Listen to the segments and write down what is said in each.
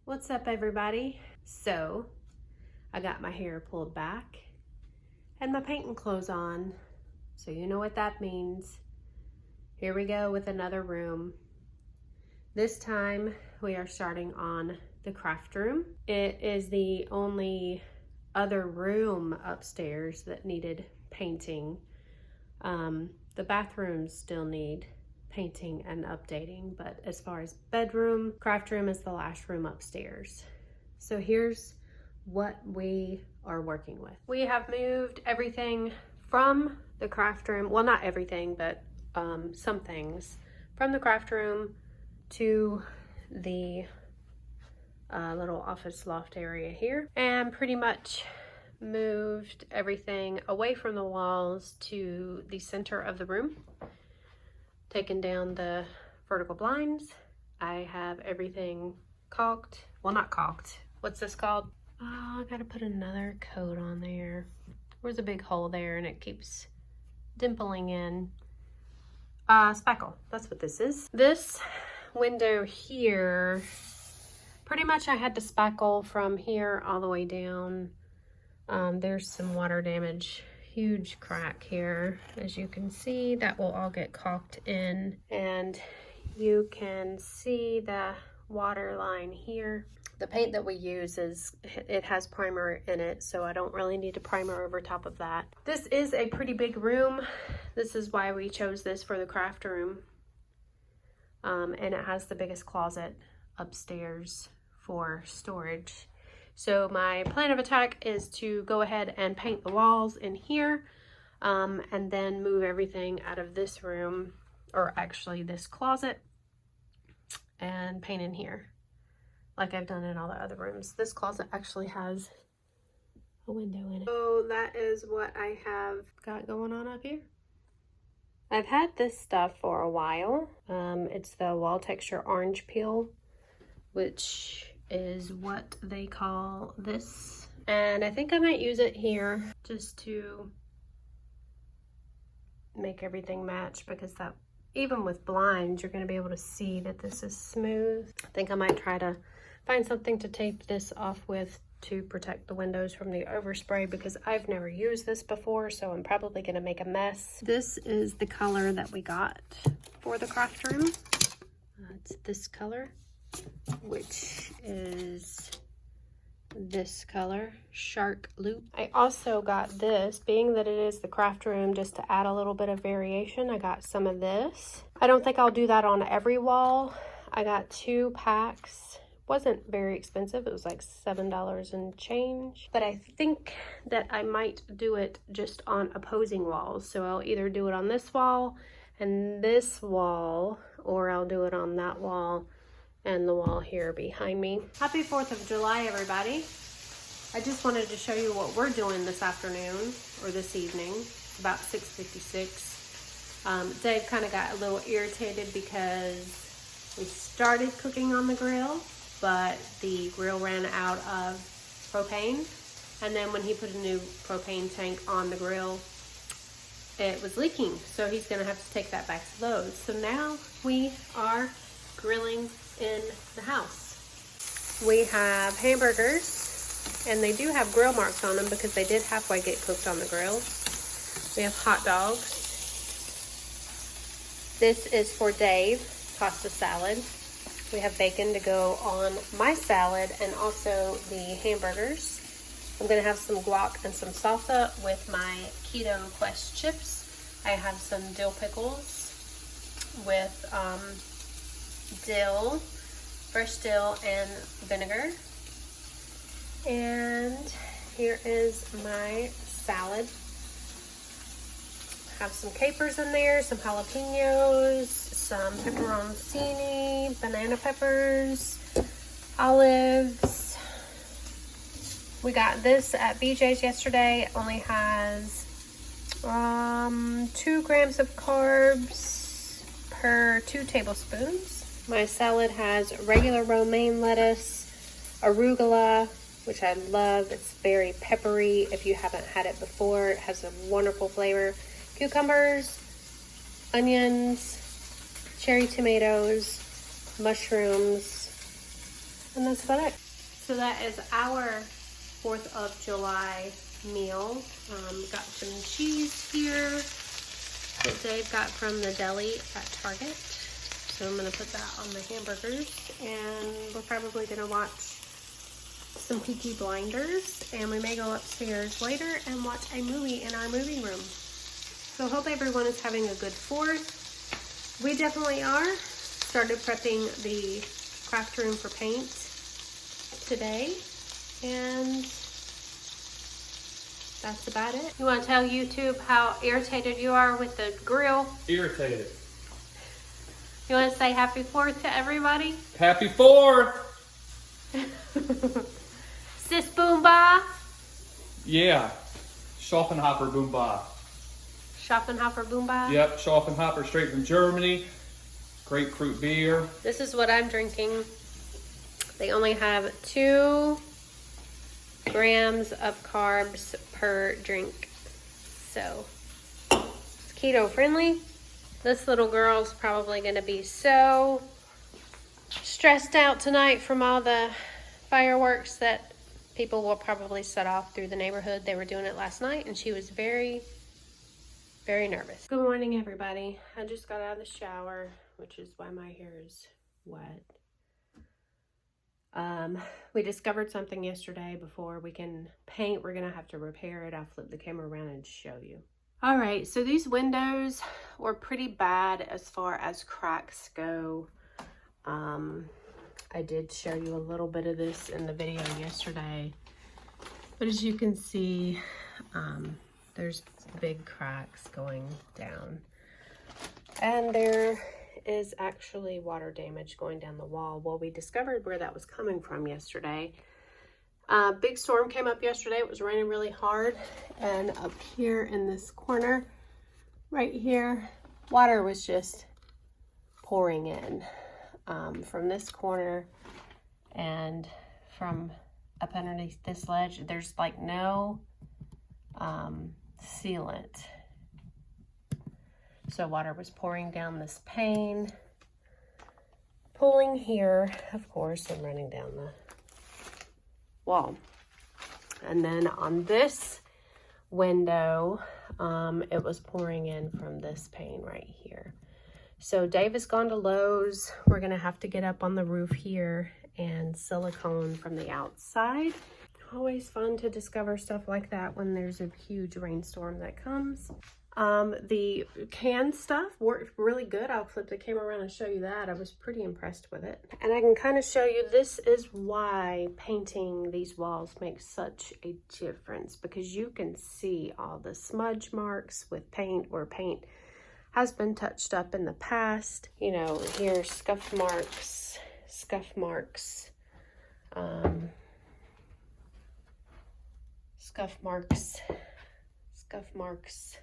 What's up, everybody? So I got my hair pulled back and my painting clothes on, so you know what that means. Here we go with another room. This time we are starting on the craft room. It is the only other room upstairs that needed painting. The bathrooms still need painting and updating, but as far as bedroom, craft room is the last room upstairs. So here's what we are working with. We have moved everything from the craft room, well, not everything, but some things from the craft room to the little office loft area here, and pretty much moved everything away from the walls to the center of the room. Taken down the vertical blinds. I have everything caulked. Well, not caulked. What's this called? Oh, I gotta put another coat on there. There's a big hole there and it keeps dimpling in. Spackle, that's what this is. This window here, pretty much I had to spackle from here all the way down. There's some water damage. Huge crack here, as you can see. That will all get caulked in, and you can see the water line here. The paint that we use it has primer in it, so I don't really need a primer over top of that. This is a pretty big room. This is why we chose this for the craft room, and it has the biggest closet upstairs for storage. So my plan of attack is to go ahead and paint the walls in here, and then move everything out of this room, or actually this closet, and paint in here like I've done in all the other rooms. This closet actually has a window in it. So that is what I have got going on up here. I've had this stuff for a while. It's the wall texture orange peel, which is what they call this, and I think I might use it here just to make everything match, because that, even with blinds, you're going to be able to see that this is smooth. I think I might try to find something to tape this off with to protect the windows from the overspray, because I've never used this before, so I'm probably going to make a mess. This is the color that we got for the craft room. It's this color, which is this color, Shark Loop. I also got this, being that it is the craft room, just to add a little bit of variation. I got some of this. I don't think I'll do that on every wall. I got 2 packs. Wasn't very expensive. It was like $7 and change. But I think that I might do it just on opposing walls. So I'll either do it on this wall and this wall, or I'll do it on that wall and the wall here behind me. Happy 4th of July, everybody. I just wanted to show you what we're doing this afternoon, or this evening. It's about 6:56. Dave kind of got a little irritated because we started cooking on the grill, but the grill ran out of propane. And then when he put a new propane tank on the grill, it was leaking. So he's gonna have to take that back to Lowe's. So now we are grilling in the house. We have hamburgers, and they do have grill marks on them because they did halfway get cooked on the grill. We have hot dogs. This is for Dave, pasta salad. We have bacon to go on my salad, and also the hamburgers. I'm gonna have some guac and some salsa with my Keto Quest chips. I have some dill pickles with dill, fresh dill, and vinegar. And here is my salad. Have some capers in there, some jalapenos, some pepperoncini, banana peppers, olives. We got this at BJ's yesterday. It only has 2 grams of carbs per 2 tablespoons. My salad has regular romaine lettuce, arugula, which I love. It's very peppery. If you haven't had it before, it has a wonderful flavor. Cucumbers, onions, cherry tomatoes, mushrooms, And that's about it. So that is our 4th of July meal. Got some cheese here that Dave got from the deli at Target. So I'm gonna put that on the hamburgers, and we're probably gonna watch some Peaky Blinders, and we may go upstairs later and watch a movie in our movie room. So hope everyone is having a good 4th. We definitely are. Started prepping the craft room for paint today, and that's about it. You want to tell YouTube how irritated you are with the grill? Irritated. You want to say happy 4th to everybody? Happy 4th! Sis Boomba? Yeah. Schaffenhopper Boomba. Schaffenhopper Boomba? Yep, Schaffenhopper straight from Germany. Grapefruit beer. This is what I'm drinking. They only have 2 grams of carbs per drink. So, it's keto friendly. This little girl's probably gonna be so stressed out tonight from all the fireworks that people will probably set off through the neighborhood. They were doing it last night, and she was very, very nervous. Good morning, everybody. I just got out of the shower, which is why my hair is wet. We discovered something yesterday. Before we can paint, we're gonna have to repair it. I'll flip the camera around and show you. All right, so these windows were pretty bad as far as cracks go. I did show you a little bit of this in the video yesterday, but as you can see, there's big cracks going down, and there is actually water damage going down the wall. Well, we discovered where that was coming from yesterday. Big storm came up yesterday. It was raining really hard, and up here in this corner right here, water was just pouring in from this corner, and from up underneath this ledge. There's like no sealant, so water was pouring down this pane, pulling here, of course, and running down the wall. And then on this window, it was pouring in from this pane right here. So Dave has gone to Lowe's. We're gonna have to get up on the roof here and silicone from the outside. Always fun to discover stuff like that when there's a huge rainstorm that comes. The can stuff worked really good. I'll flip the camera around and show you that. I was pretty impressed with it. And I can kind of show you, this is why painting these walls makes such a difference, because you can see all the smudge marks with paint, where paint has been touched up in the past. You know, here's scuff marks, scuff marks, scuff marks, scuff marks,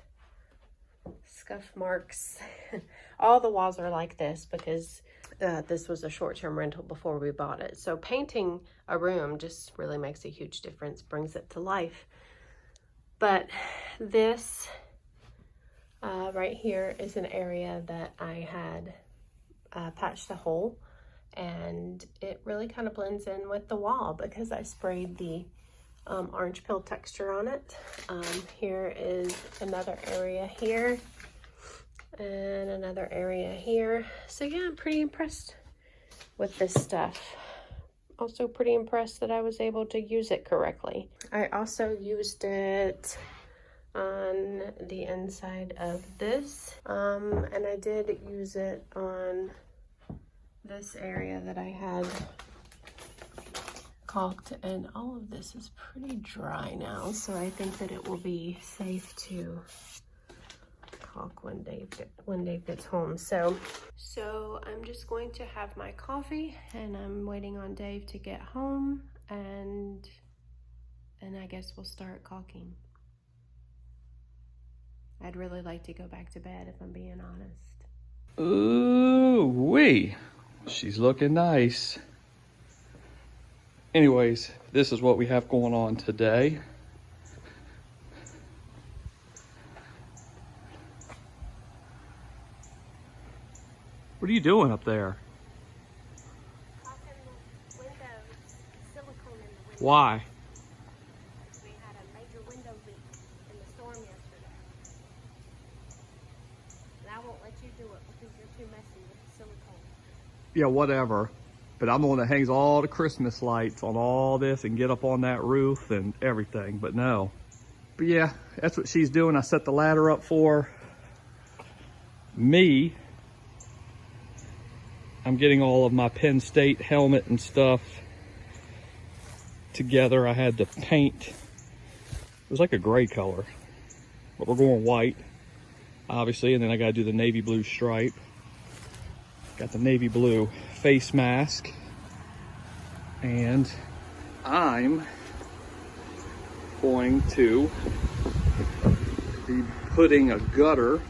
scuff marks. All the walls are like this because this was a short-term rental before we bought it. So painting a room just really makes a huge difference, brings it to life. But this right here is an area that I had patched a hole, and it really kind of blends in with the wall because I sprayed the orange peel texture on it. Here is another area here, and another area here. So yeah, I'm pretty impressed with this stuff. Also pretty impressed that I was able to use it correctly. I also used it on the inside of this, and I did use it on this area that I had caulked, and all of this is pretty dry now, so I think that it will be safe to caulk when Dave gets home. So I'm just going to have my coffee, and I'm waiting on Dave to get home, and I guess we'll start caulking. I'd really like to go back to bed, if I'm being honest. Ooh-wee. She's looking nice. Anyways, this is what we have going on today. What are you doing up there? Caulking the windows. Why? We had a major window leak in the storm yesterday. And I won't let you do it because you're too messy with the silicone. Yeah, whatever. But I'm the one that hangs all the Christmas lights on all this and get up on that roof and everything, but no. But yeah, that's what she's doing. I set the ladder up for me. I'm getting all of my Penn State helmet and stuff together. I had to paint. It was like a gray color, but we're going white, obviously, and then I gotta do the navy blue stripe. Got the navy blue face mask, and I'm going to be putting a gutter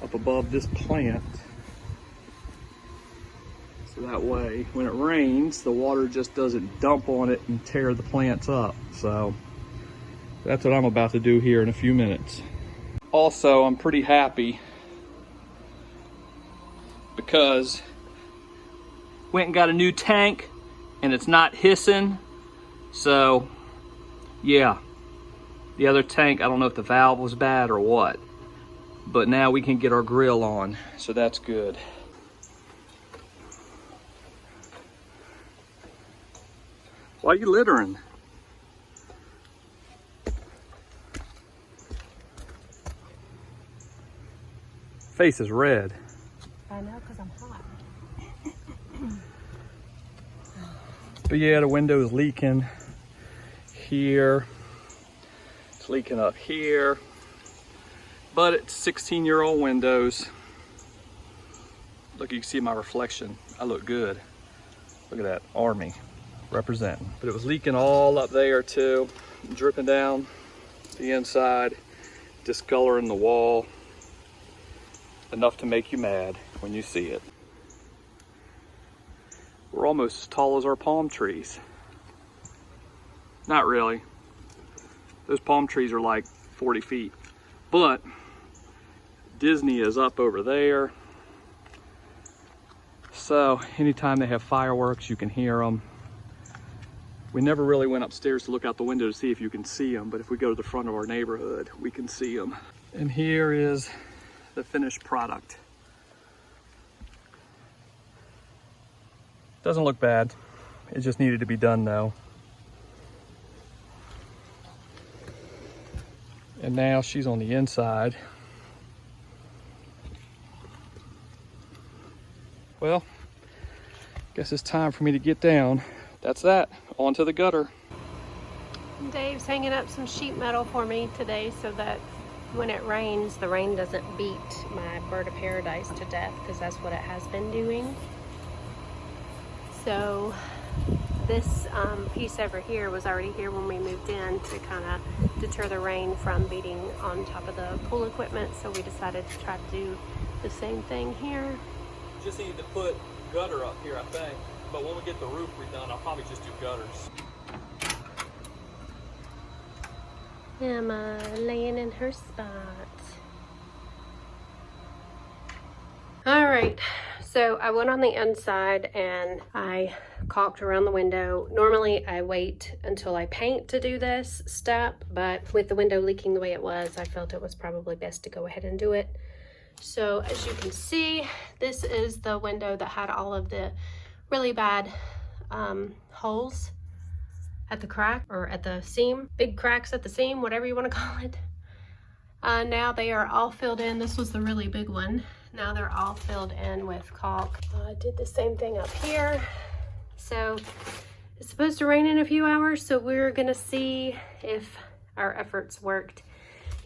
up above this plant, so that way when it rains the water just doesn't dump on it and tear the plants up. So that's what I'm about to do here in a few minutes. Also, I'm pretty happy because went and got a new tank and it's not hissing. So yeah, the other tank, I don't know if the valve was bad or what, but now we can get our grill on, so that's good. Why are you littering? Face is red. I know, because I'm hot. But yeah, the window is leaking here. It's leaking up here. But it's 16-year-old windows. Look, you can see my reflection. I look good. Look at that, Army representing. But it was leaking all up there too, dripping down the inside, discoloring the wall. Enough to make you mad when you see it. We're almost as tall as our palm trees. Not really. Those palm trees are like 40 feet. But Disney is up over there. So anytime they have fireworks, you can hear them. We never really went upstairs to look out the window to see if you can see them, but if we go to the front of our neighborhood, we can see them. And here is the finished product. Doesn't look bad. It just needed to be done though. And now she's on the inside. Well, guess it's time for me to get down. That's that. Onto the gutter. Dave's hanging up some sheet metal for me today so that when it rains, the rain doesn't beat my bird of paradise to death, because that's what it has been doing. So this piece over here was already here when we moved in to kind of deter the rain from beating on top of the pool equipment. So we decided to try to do the same thing here. Just need to put gutter up here, I think. But when we get the roof redone, I'll probably just do gutters. Emma laying in her spot. All right, so I went on the inside and I caulked around the window. Normally I wait until I paint to do this step, but with the window leaking the way it was, I felt it was probably best to go ahead and do it. So as you can see, this is the window that had all of the really bad holes at the crack, or at the seam, big cracks at the seam, whatever you want to call it. Now they are all filled in. This was the really big one. Now they're all filled in with caulk. I did the same thing up here. So it's supposed to rain in a few hours, so we're gonna see if our efforts worked.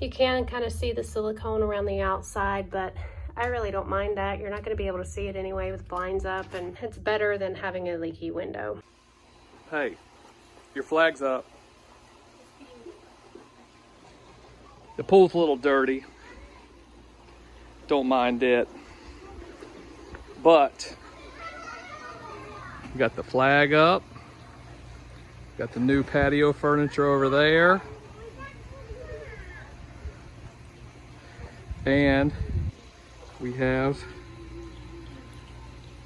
You can kind of see the silicone around the outside, but I really don't mind that. You're not gonna be able to see it anyway with blinds up, and it's better than having a leaky window. Hey, your flag's up. The pool's a little dirty. Don't mind it. But we got the flag up. Got the new patio furniture over there. And we have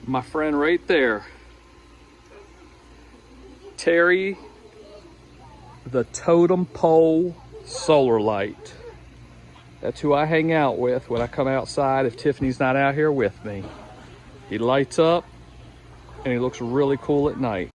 my friend right there. Terry the Totem Pole Solar Light. That's who I hang out with when I come outside if Tiffany's not out here with me. He lights up and he looks really cool at night.